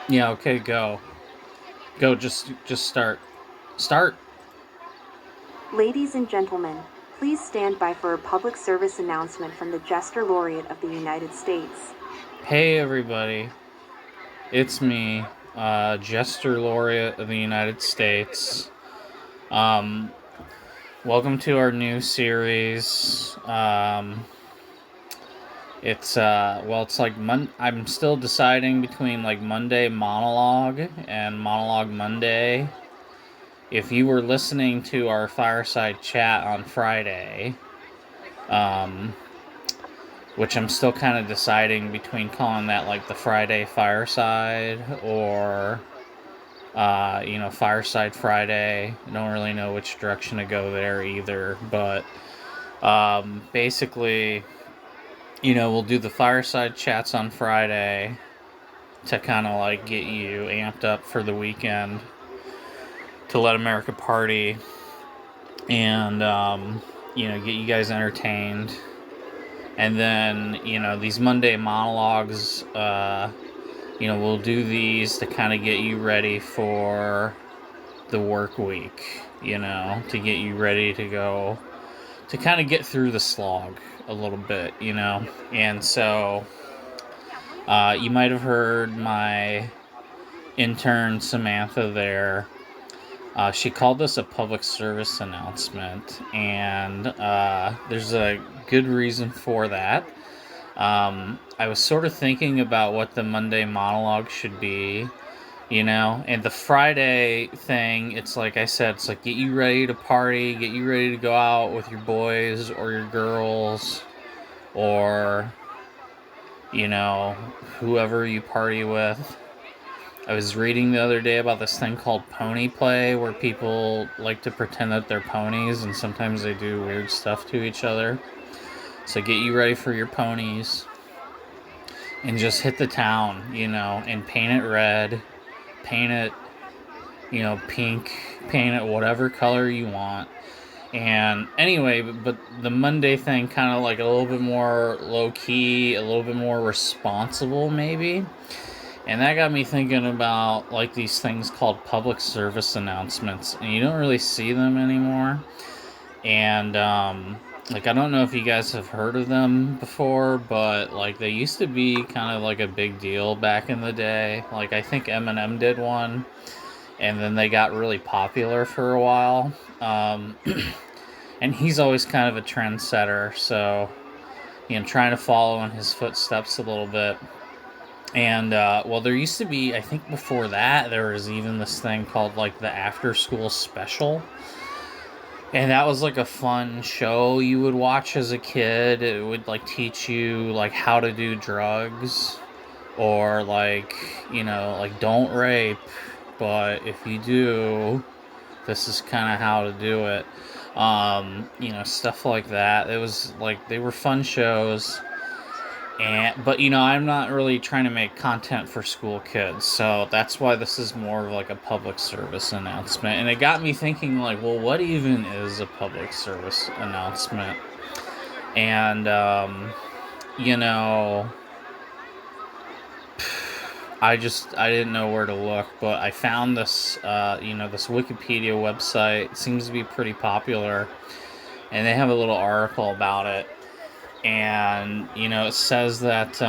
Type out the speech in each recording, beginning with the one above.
Yeah, okay, go. Go, just start. Start. Ladies and gentlemen, please stand by for a public service announcement from the Jester Laureate of the United States. Hey everybody. It's me, Jester Laureate of the United States. Um Welcome to our new series. It's like I'm still deciding between like Monday Monologue and Monologue Monday. If you were listening to our fireside chat on Friday, um, which I'm still kind of deciding between calling that like the Friday Fireside or Fireside Friday. I don't really know which direction to go there either, but basically, we'll do the Fireside chats on Friday to kind of like get you amped up for the weekend to let America party and get you guys entertained. And then these Monday monologues, we'll do these to kind of get you ready for the work week. To get you ready to go to kind of get through the slog a little bit. And so you might have heard my intern Samantha there. She called this a public service announcement, and there's a good reason for that. I was sort of thinking about what the Monday monologue should be, and the Friday thing, it's like I said, it's like get you ready to party, get you ready to go out with your boys or your girls, or, you know, whoever you party with. I was reading the other day about this thing called pony play, where people like to pretend that they're ponies and sometimes they do weird stuff to each other. So get you ready for your ponies and just hit the town, and paint it red, paint it, pink, paint it whatever color you want. And anyway, but the Monday thing kind of like a little bit more low key, a little bit more responsible, maybe. And that got me thinking about like these things called public service announcements, and you don't really see them anymore. And like I don't know if you guys have heard of them before, but like they used to be kind of like a big deal back in the day. Like I think Eminem did one, and then they got really popular for a while. Um, and he's always kind of a trendsetter, so trying to follow in his footsteps a little bit. And well, there used to be, I think before that, there was even this thing called like the After School Special. And that was like a fun show you would watch as a kid. It would like teach you like how to do drugs or like, like don't rape, but if you do, this is kind of how to do it. Stuff like that. It was like they were fun shows. But I'm not really trying to make content for school kids, so that's why this is more of like a public service announcement. And it got me thinking, like, well, what even is a public service announcement? And you know, I didn't know where to look, but I found this this Wikipedia website. It seems to be pretty popular, and they have a little article about it. And it says that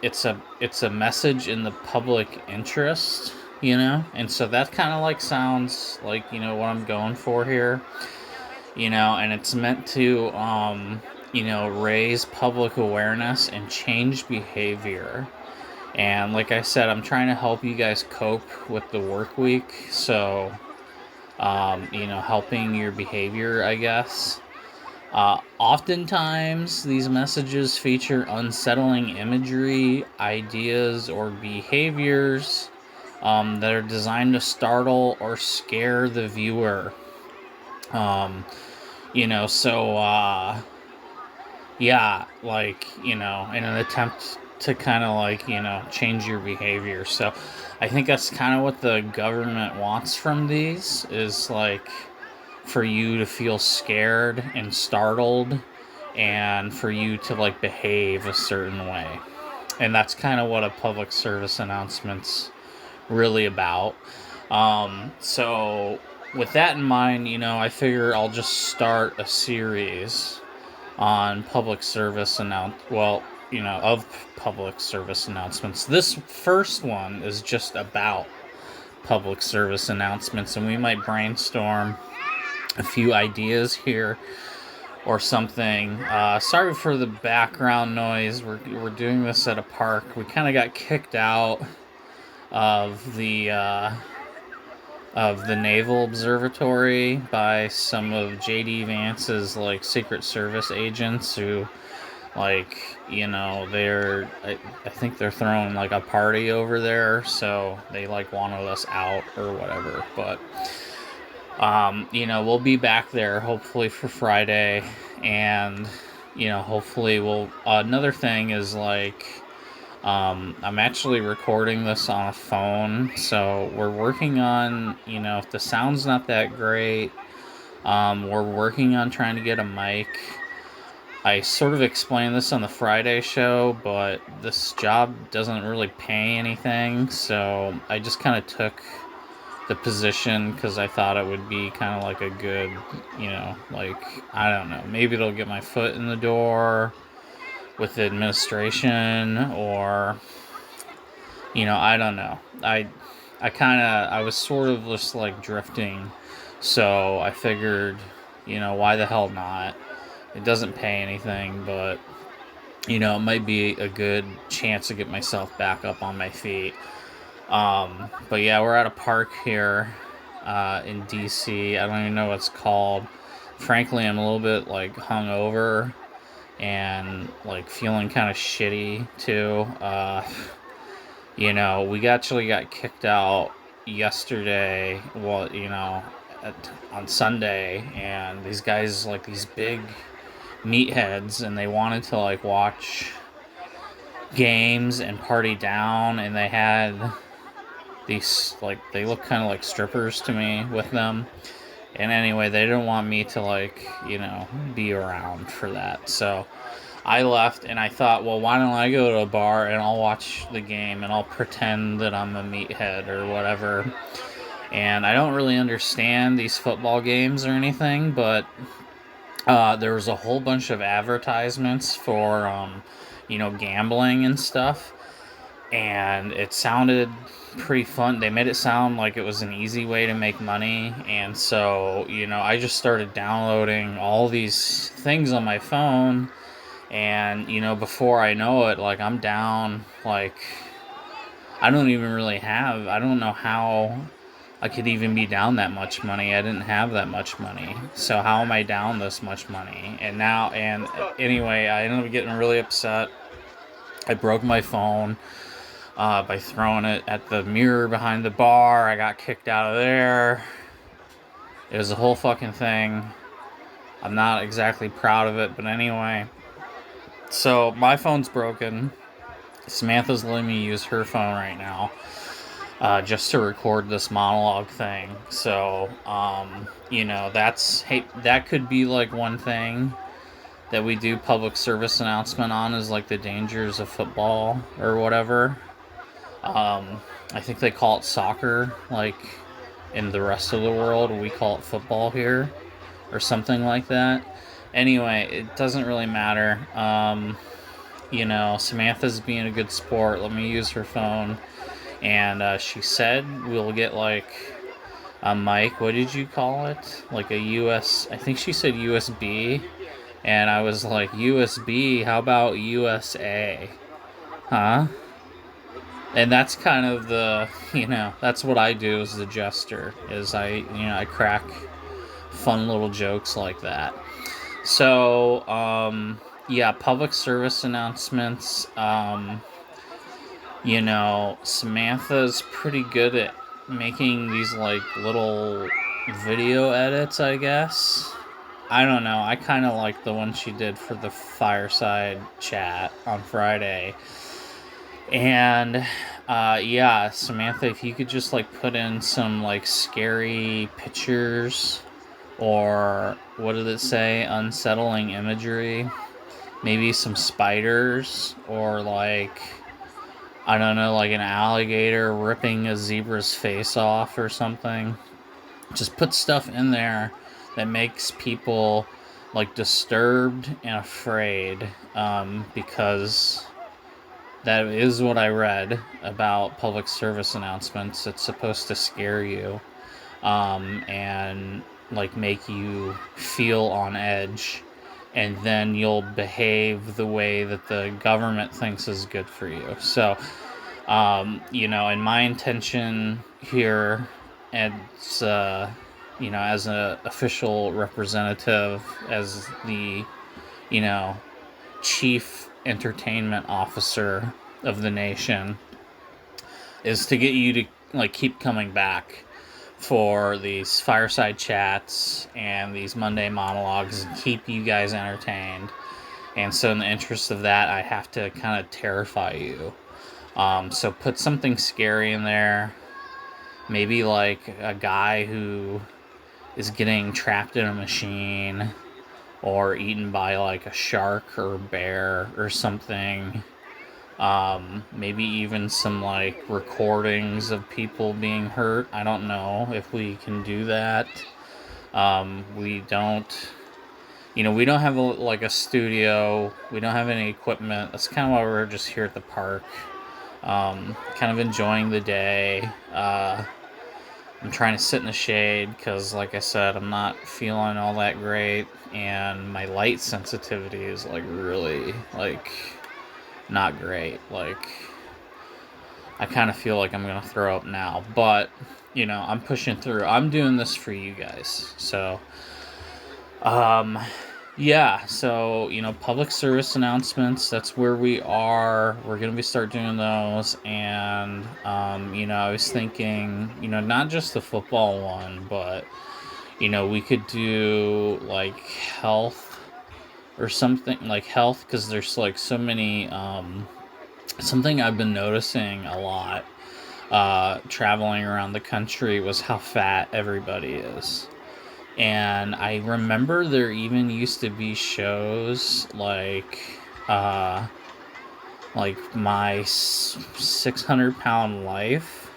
it's a message in the public interest, and so that kind of like sounds like what I'm going for here, and it's meant to raise public awareness and change behavior. And like I said, I'm trying to help you guys cope with the work week, so helping your behavior, I guess. Oftentimes, these messages feature unsettling imagery, ideas, or behaviors that are designed to startle or scare the viewer. Um, yeah, like, in an attempt to kind of like, change your behavior. So I think that's kind of what the government wants from these is like for you to feel scared and startled and for you to like behave a certain way. And that's kind of what a public service announcement's really about. So with that in mind, I figure I'll just start a series on public service of public service announcements. This first one is just about public service announcements, and we might brainstorm a few ideas here or something. Sorry for the background noise. We're doing this at a park. We kind of got kicked out of the Naval Observatory by some of J.D. Vance's Secret Service agents who I think they're throwing a party over there, so they wanted us out or whatever. But we'll be back there hopefully for Friday, and hopefully we'll. Another thing is I'm actually recording this on a phone, so we're working on if the sound's not that great, we're working on trying to get a mic. I sort of explained this on the Friday show, but this job doesn't really pay anything, so I just kind of took the position because I thought it would be kind of like a good, I don't know, maybe it'll get my foot in the door with the administration, or, I don't know. I was sort of just drifting, so I figured, why the hell not? It doesn't pay anything, but, it might be a good chance to get myself back up on my feet. But yeah, we're at a park here in DC. I don't even know what it's called. Frankly, I'm a little bit hungover and feeling kind of shitty too. We actually got kicked out yesterday. Well, on Sunday, and these guys these big meatheads, and they wanted to watch games and party down, and they had these they look kind of like strippers to me with them. And anyway, they didn't want me to be around for that, so I left, and I thought, well, why don't I go to a bar and I'll watch the game and I'll pretend that I'm a meathead or whatever. And I don't really understand these football games or anything, but there was a whole bunch of advertisements for gambling and stuff, and it sounded pretty fun. They made it sound like it was an easy way to make money, and so I just started downloading all these things on my phone, and before I know it, I'm down I don't know how I could even be down that much money. I didn't have that much money, so how am I down this much money? And anyway, I ended up getting really upset. I broke my phone by throwing it at the mirror behind the bar. I got kicked out of there. It was a whole fucking thing. I'm not exactly proud of it, but anyway. So my phone's broken. Samantha's letting me use her phone right now, just to record this monologue thing. So, that could be one thing that we do public service announcement on, is the dangers of football or whatever. I think they call it soccer, in the rest of the world. We call it football here, or something like that. Anyway, it doesn't really matter. Samantha's being a good sport. Let me use her phone. And she said we'll get a mic. What did you call it? A US, I think she said USB. And I was like, USB? How about USA? Huh? And that's kind of the, that's what I do as the jester, is I crack fun little jokes like that. So, yeah, public service announcements. Samantha's pretty good at making these little video edits, I guess. I don't know. I kind of like the one she did for the fireside chat on Friday. And yeah, Samantha, if you could just put in some scary pictures, or what did it say? Unsettling imagery. Maybe some spiders, or I don't know, like an alligator ripping a zebra's face off or something. Just put stuff in there that makes people like disturbed and afraid, because that is what I read about public service announcements. It's supposed to scare you, and like make you feel on edge, and then you'll behave the way that the government thinks is good for you. So, and my intention here, and as an official representative, as the, you know, chief entertainment officer of the nation, is to get you to like keep coming back for these fireside chats and these Monday monologues and keep you guys entertained. And so in the interest of that, I have to kind of terrify you. So put something scary in there. Maybe like a guy who is getting trapped in a machine or eaten by like a shark or a bear or something. Maybe even some like recordings of people being hurt. I don't know if we can do that. We don't, we don't have like a studio. We don't have any equipment. That's kind of why we're just here at the park, kind of enjoying the day. I'm trying to sit in the shade because, like I said, I'm not feeling all that great, and my light sensitivity is like really like not great. Like, I kind of feel like I'm gonna throw up now, but I'm pushing through. I'm doing this for you guys. So, yeah. So, public service announcements. That's where we are. We're gonna start doing those, and I was thinking, not just the football one, but we could do like health or something, like health, because there's like so many. Something I've been noticing a lot, traveling around the country, was how fat everybody is. And I remember there even used to be shows like my 600-pound life,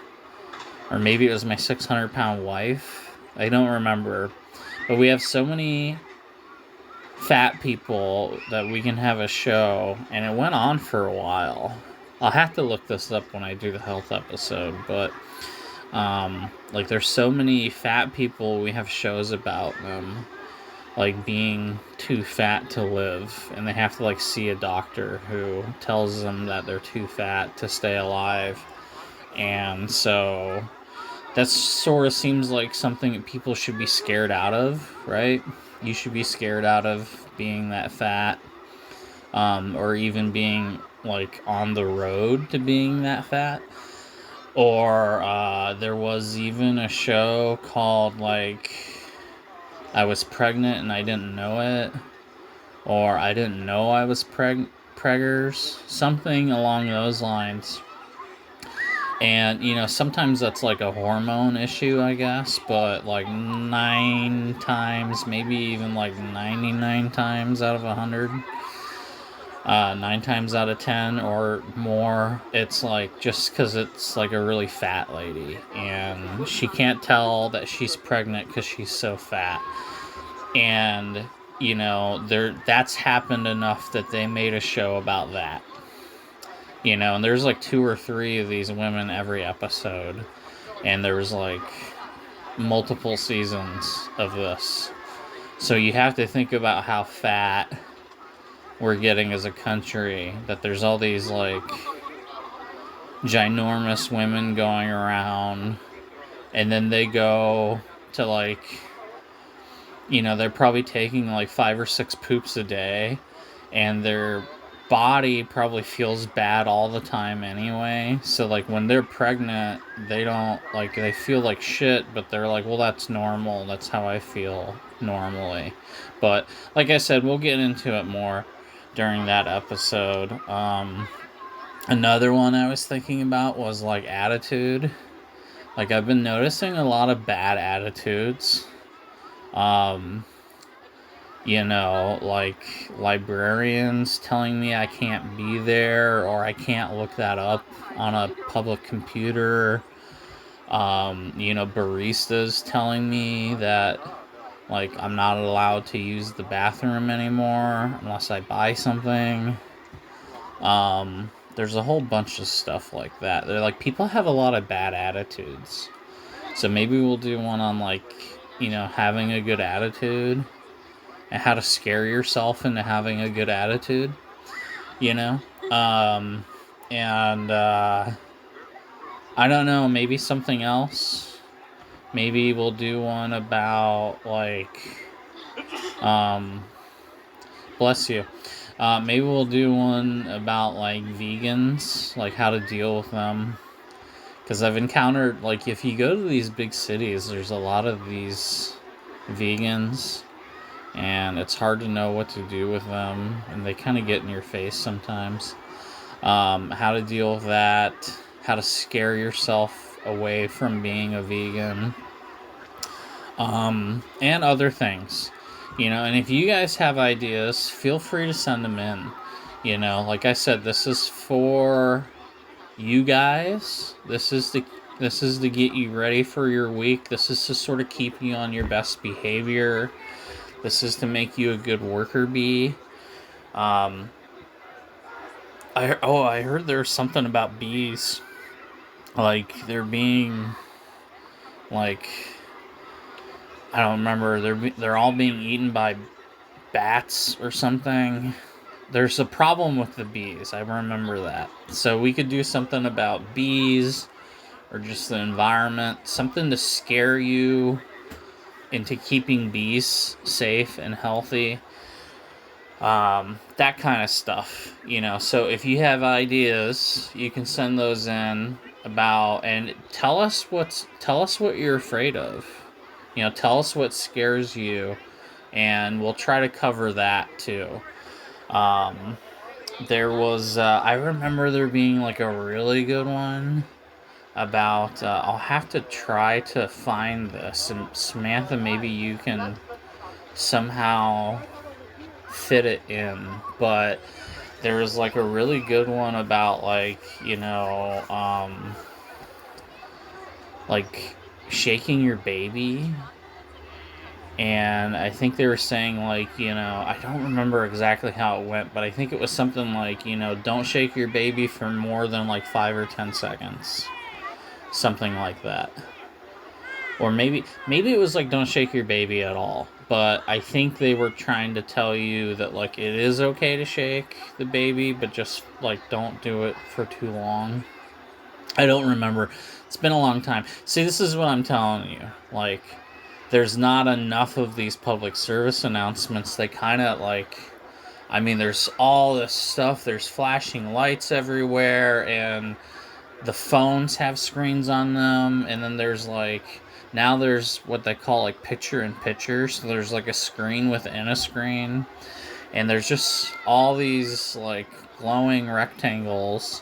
or maybe it was my 600-pound wife. I don't remember. But we have so many fat people that we can have a show, and it went on for a while. I'll have to look this up when I do the health episode, but like there's so many fat people, we have shows about them like being too fat to live, and they have to like see a doctor who tells them that they're too fat to stay alive. And so that sort of seems like something that people should be scared out of, right? You should be scared out of being that fat, or even being like on the road to being that fat. Or there was even a show called like I Was Pregnant and I Didn't Know It, or I Didn't Know I Was preggers, something along those lines. And sometimes that's like a hormone issue, I guess, but like 9 times, maybe even like 99 times out of 100, 9 times out of 10 or more, it's like just because it's like a really fat lady and she can't tell that she's pregnant because she's so fat. And that's happened enough that they made a show about that. And there's like 2 or 3 of these women every episode, and there was like multiple seasons of this. So you have to think about how fat we're getting as a country, that there's all these like ginormous women going around, and then they go to like, they're probably taking like 5 or 6 poops a day, and their body probably feels bad all the time anyway. So like when they're pregnant, they don't like, they feel like shit, but they're like, well, that's normal. That's how I feel normally. But like I said, we'll get into it more during that episode. Another one I was thinking about was like attitude. Like I've been noticing a lot of bad attitudes. like librarians telling me I can't be there or I can't look that up on a public computer. Baristas telling me that like I'm not allowed to use the bathroom anymore unless I buy something. There's a whole bunch of stuff like that. They're like people have a lot of bad attitudes. So maybe we'll do one on like, having a good attitude and how to scare yourself into having a good attitude, you know? Um and I don't know, maybe something else. Maybe we'll do one about like um bless you. Maybe we'll do one about like vegans, like how to deal with them. Because I've encountered, like, if you go to these big cities, there's a lot of these vegans, and it's hard to know what to do with them, and they kind of get in your face sometimes. How to deal with that, how to scare yourself away from being a vegan, and other things. And if you guys have ideas, feel free to send them in. Like I said, this is for you guys. This is to get you ready for your week. This is to sort of keep you on your best behavior. This is to make you a good worker bee. Um, I heard there's something about bees, like they're being like I don't remember. They're all being eaten by bats or something. There's a problem with the bees. I remember that. So we could do something about bees or just the environment, something to scare you into keeping bees safe and healthy. That kind of stuff, So if you have ideas, you can send those in and tell us what you're afraid of. Tell us what scares you, and we'll try to cover that too. Um, there was I remember there being like a really good one about I'll have to try to find this, and Samantha, maybe you can somehow fit it in, but there was like a really good one about like like shaking your baby, and I think they were saying like I don't remember exactly how it went, but I think it was something like don't shake your baby for more than like 5 or 10 seconds, something like that. Or maybe it was like don't shake your baby at all. But I think they were trying to tell you that like it is okay to shake the baby, but just like don't do it for too long. I don't remember. It's been a long time. See, this is what I'm telling you. Like there's not enough of these public service announcements. They kind of like there's all this stuff. There's flashing lights everywhere, and the phones have screens on them, and then there's what they call like picture in picture, so there's like a screen within a screen, and there's just all these like glowing rectangles,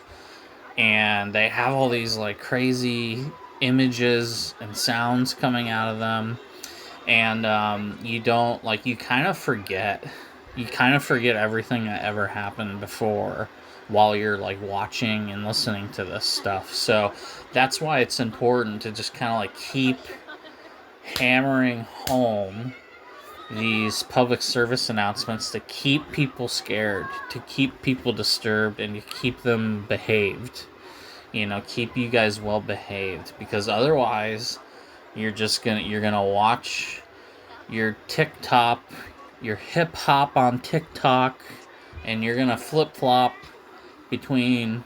and they have all these like crazy images and sounds coming out of them, and you don't like you kind of forget everything that ever happened before while you're like watching and listening to this stuff. So that's why it's important to just kind of like keep hammering home these public service announcements to keep people scared, to keep people disturbed, and to keep them behaved. Keep you guys well behaved, because otherwise you're gonna watch your TikTok, your hip hop on TikTok, and you're gonna flip flop between.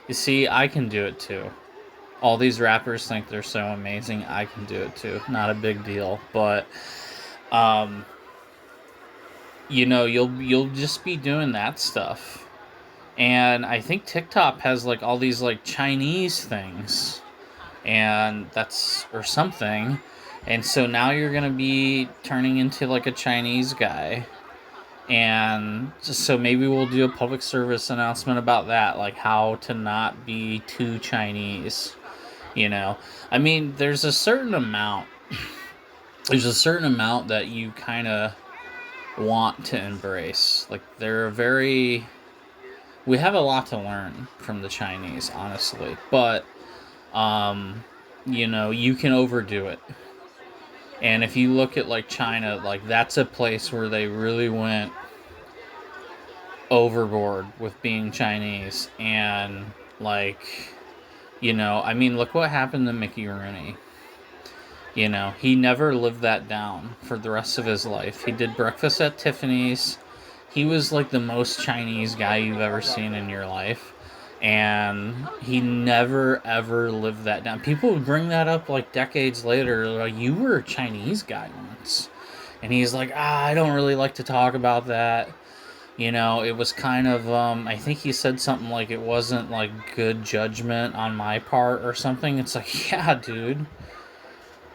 You see, I can do it too. All these rappers think they're so amazing. I can do it too. Not a big deal, but um, you'll just be doing that stuff. And I think TikTok has like all these like Chinese things, and that's or something. And so now you're gonna be turning into like a Chinese guy. And so maybe we'll do a public service announcement about that, like how to not be too Chinese. There's a certain amount. There's a certain amount that you kind of want to embrace. Like, we have a lot to learn from the Chinese, honestly, but you can overdo it. And if you look at like China, like that's a place where they really went overboard with being Chinese. And like, I mean, look what happened to Mickey Rooney. He never lived that down for the rest of his life. He did Breakfast at Tiffany's. He was like the most Chinese guy you've ever seen in your life. And he never ever lived that down. People would bring that up like decades later. Like, you were a Chinese guy once. And he's like, I don't really like to talk about that. It was kind of, I think he said something like it wasn't like good judgment on my part or something. It's like, yeah, dude.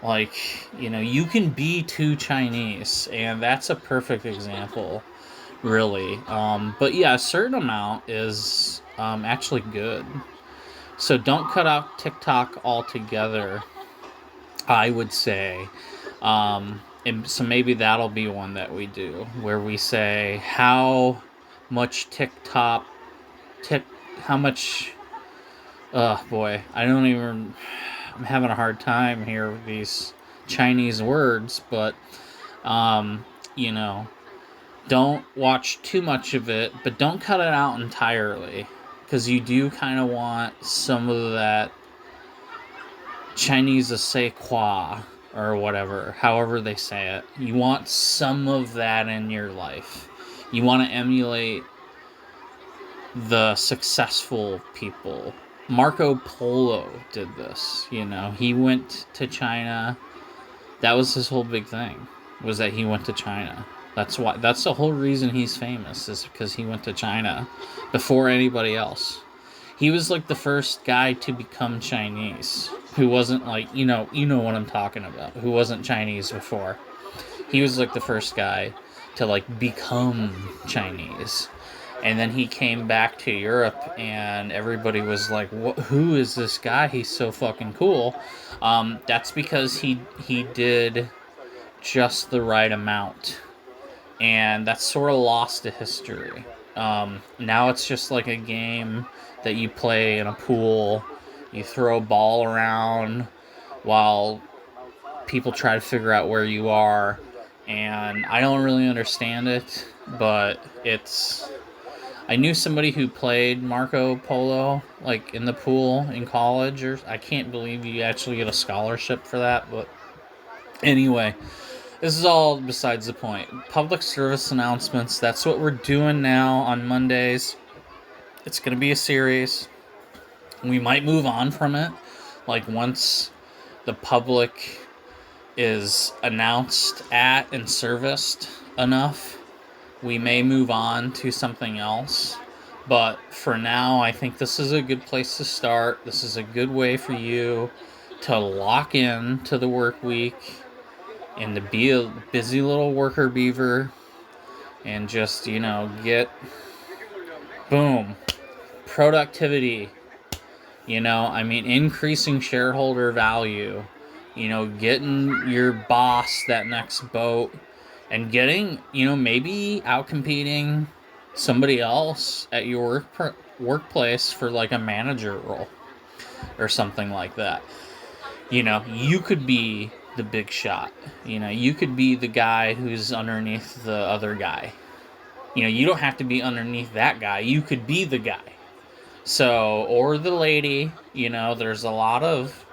Like, you can be too Chinese, and that's a perfect example, really. But yeah, a certain amount is actually good. So don't cut out TikTok altogether, I would say. And so maybe that'll be one that we do, where we say how much how much, boy, I'm having a hard time here with these Chinese words, but, you know, don't watch too much of it, but don't cut it out entirely, because you do kind of want some of that Chinese a say quoi, or whatever, however they say it. You want some of that in your life. You want to emulate the successful people. Marco Polo did this, He went to China. That was his whole big thing, was that he went to China. That's the whole reason he's famous, is because he went to China before anybody else. He was like the first guy to become Chinese, who wasn't like, you know what I'm talking about, who wasn't Chinese before. He was like the first guy to like become Chinese. And then he came back to Europe, and everybody was like, who is this guy? He's so fucking cool. That's because he did just the right amount. And that's sort of lost to history. Now it's just like a game that you play in a pool. You throw a ball around while people try to figure out where you are. And I don't really understand it, but I knew somebody who played Marco Polo, like in the pool in college, or I can't believe you actually get a scholarship for that, but anyway, this is all besides the point. Public service announcements, that's what we're doing now on Mondays. It's going to be a series. We might move on from it, like once the public is announced at and serviced enough. We may move on to something else, but for now, I think this is a good place to start. This is a good way for you to lock in to the work week and to be a busy little worker beaver and just, get, boom, productivity, increasing shareholder value, getting your boss that next boat, and getting, maybe outcompeting somebody else at your workplace for like a manager role or something like that. You could be the big shot. You could be the guy who's underneath the other guy. You don't have to be underneath that guy. You could be the guy. So, or the lady, there's a lot of,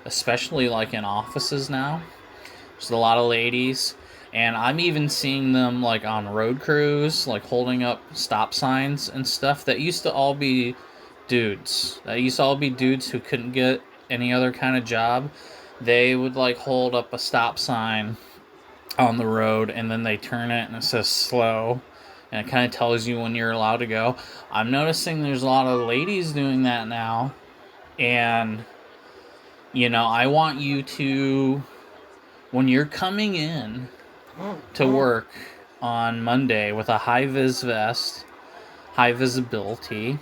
especially like in offices now, there's a lot of ladies. And I'm even seeing them like on road crews, like holding up stop signs and stuff. That used to all be dudes. Who couldn't get any other kind of job. They would like hold up a stop sign on the road, and then they turn it and it says slow. And it kind of tells you when you're allowed to go. I'm noticing there's a lot of ladies doing that now. And, I want you to, when you're coming in to work on Monday with a high-vis vest, high visibility,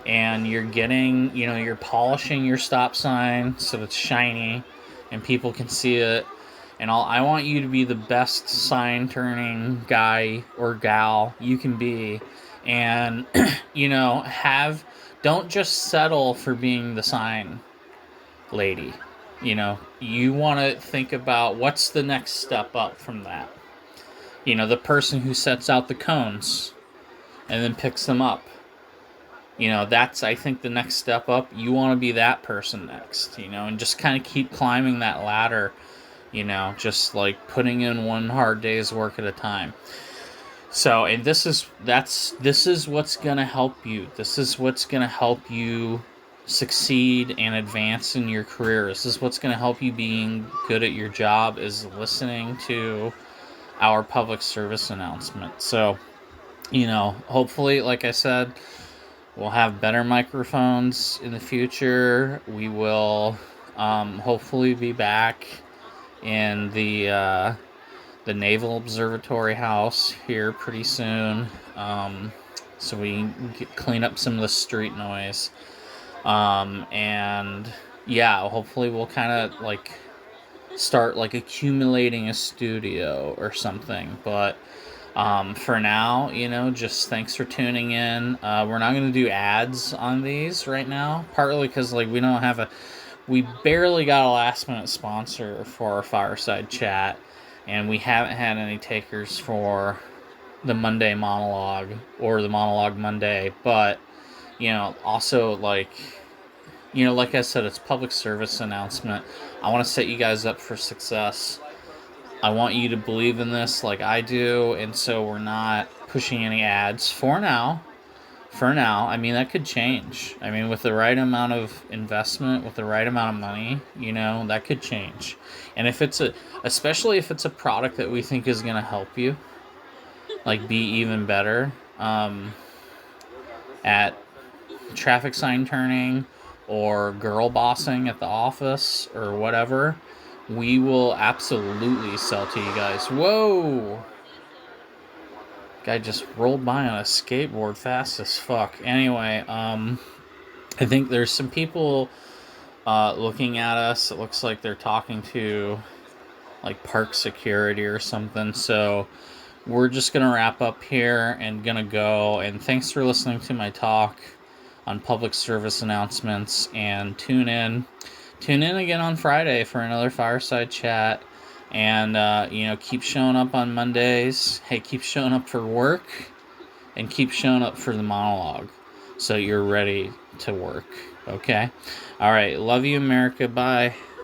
and you're getting, you're polishing your stop sign so it's shiny and people can see it, And I want you to be the best sign turning guy or gal you can be. And, don't just settle for being the sign lady. You want to think about what's the next step up from that. The person who sets out the cones and then picks them up. That's, I think, the next step up. You want to be that person next, and just kind of keep climbing that ladder, just like putting in one hard day's work at a time. So, and this is what's going to help you. This is what's going to help you succeed and advance in your career. This is what's going to help you being good at your job, is listening to our public service announcement. So, hopefully, like I said, we'll have better microphones in the future. We will hopefully be back in the Naval Observatory House here pretty soon, so we can clean up some of the street noise. And yeah, hopefully we'll kind of like start like accumulating a studio or something. But for now, just thanks for tuning in. We're not going to do ads on these right now, partly because like we barely got a last minute sponsor for our fireside chat, and we haven't had any takers for the Monday monologue or the monologue Monday. But also like I said, it's public service announcement. I want to set you guys up for success. I want you to believe in this like I do, and so we're not pushing any ads for now. I mean, that could change. I mean, with the right amount of investment, with the right amount of money, that could change. And especially if it's a product that we think is going to help you, like, be even better at traffic sign turning or girl bossing at the office or whatever, we will absolutely sell to you guys. Whoa! Guy just rolled by on a skateboard fast as fuck. Anyway, I think there's some people looking at us. It looks like they're talking to like park security or something. So we're just going to wrap up here and going to go. And thanks for listening to my talk on public service announcements. And tune in again on Friday for another fireside chat. And, keep showing up on Mondays. Hey, keep showing up for work and keep showing up for the monologue so you're ready to work. Okay? All right. Love you, America. Bye.